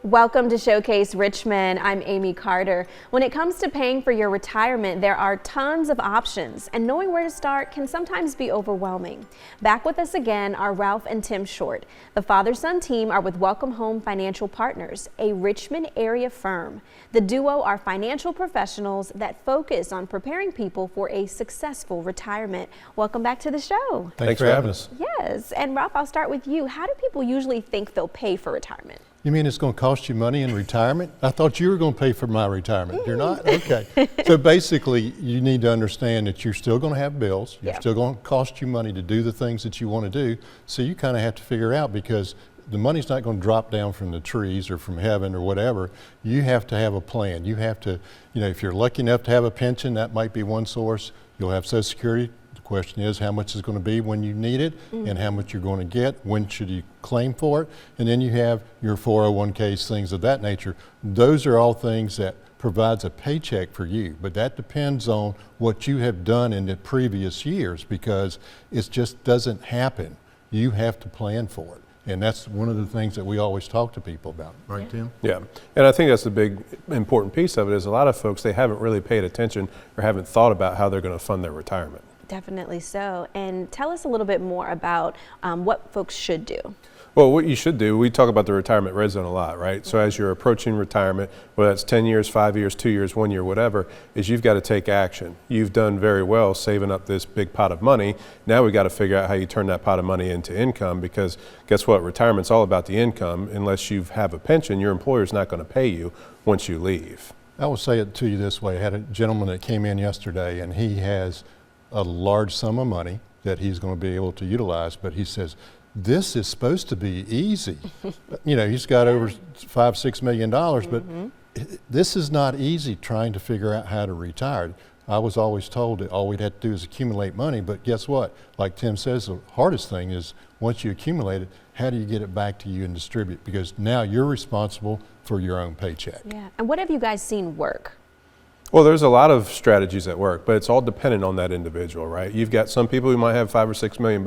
Welcome to Showcase Richmond. I'm Amy Carter. When it comes to paying for your retirement, there are tons of options, and knowing where to start can sometimes be overwhelming. Back with us again are Ralph and Tim Short. The father-son team are with Welcome Home Financial Partners, a Richmond area firm. The duo are financial professionals that focus on preparing people for a successful retirement. Welcome back to the show. Thanks for having us. Yes, and Ralph, I'll start with you. How do people usually think they'll pay for retirement? You mean it's going to cost you money in retirement? I thought you were going to pay for my retirement. You're not? Okay. So basically, you need to understand that you're still going to have bills. You're still going to cost you money to do the things that you want to do. So you kind of have to figure out, because the money's not going to drop down from the trees or from heaven or whatever. You have to have a plan. You have to, if you're lucky enough to have a pension, that might be one source. You'll have Social Security. The question is how much is going to be when you need it, and how much you're going to get, when should you claim for it, and then you have your 401ks, things of that nature. Those are all things that provides a paycheck for you, but that depends on what you have done in the previous years, because it just doesn't happen. You have to plan for it. And that's one of the things that we always talk to people about, right, Tim? Yeah, and I think that's the big important piece of it is a lot of folks, they haven't really paid attention or haven't thought about how they're going to fund their retirement. Definitely so. And tell us a little bit more about what folks should do. Well, what you should do, we talk about the retirement red zone a lot, right? So as you're approaching retirement, whether that's 10 years, 5 years, 2 years, 1 year, whatever, is you've got to take action. You've done very well saving up this big pot of money. Now we got to figure out how you turn that pot of money into income, because guess what? Retirement's all about the income. Unless you have a pension, your employer's not going to pay you once you leave. I will say it to you this way. I had a gentleman that came in yesterday, and he has a large sum of money that he's going to be able to utilize, but he says, this is supposed to be easy. He's got over $5-6 million, but this is not easy, trying to figure out how to retire. I was always told that all we'd have to do is accumulate money, but guess what? Like Tim says, the hardest thing is once you accumulate it, how do you get it back to you and distribute? Because now you're responsible for your own paycheck. Yeah, and what have you guys seen work? Well, there's a lot of strategies at work, but it's all dependent on that individual, right? You've got some people who might have $5 or $6 million,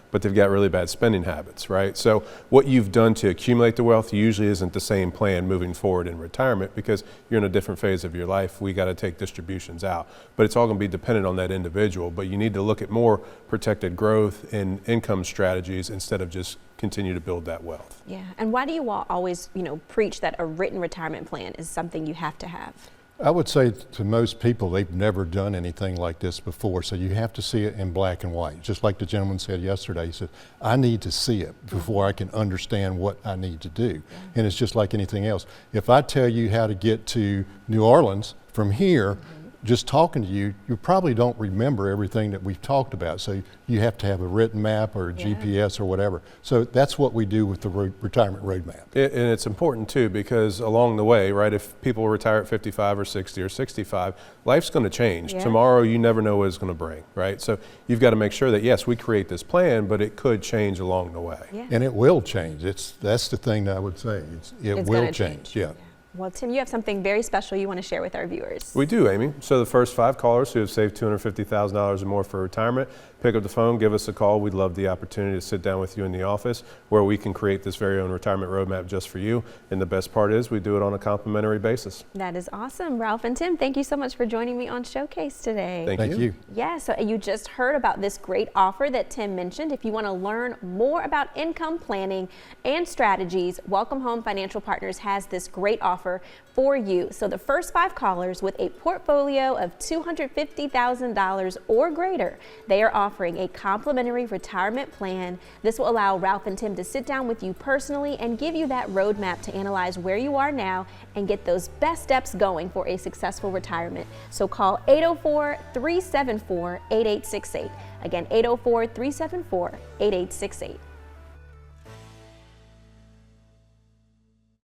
but they've got really bad spending habits, right? So what you've done to accumulate the wealth usually isn't the same plan moving forward in retirement, because you're in a different phase of your life. We got to take distributions out, but it's all going to be dependent on that individual. But you need to look at more protected growth and income strategies instead of just continue to build that wealth. Yeah, and why do you all always, preach that a written retirement plan is something you have to have? I would say to most people, they've never done anything like this before, so you have to see it in black and white. Just like the gentleman said yesterday, he said, I need to see it before I can understand what I need to do. And it's just like anything else. If I tell you how to get to New Orleans from here, just talking to you, you probably don't remember everything that we've talked about. So you have to have a written map or a GPS or whatever. So that's what we do with the retirement roadmap. And it's important too, because along the way, right, if people retire at 55 or 60 or 65, life's going to change. Tomorrow, you never know what it's going to bring, right? So you've got to make sure that, yes, we create this plan, but it could change along the way. And it will change. That's the thing that I would say. It will change. Yeah. Well, Tim, you have something very special you want to share with our viewers. We do, Amy. So the first 5 callers who have saved $250,000 or more for retirement, pick up the phone, give us a call. We'd love the opportunity to sit down with you in the office where we can create this very own retirement roadmap just for you. And the best part is we do it on a complimentary basis. That is awesome. Ralph and Tim, thank you so much for joining me on Showcase today. Thank you. Yeah, so you just heard about this great offer that Tim mentioned. If you want to learn more about income planning and strategies, Welcome Home Financial Partners has this great offer for you. So the first 5 callers with a portfolio of $250,000 or greater, they are offering a complimentary retirement plan. This will allow Ralph and Tim to sit down with you personally and give you that roadmap to analyze where you are now and get those best steps going for a successful retirement. So call 804-374-8868. Again, 804-374-8868.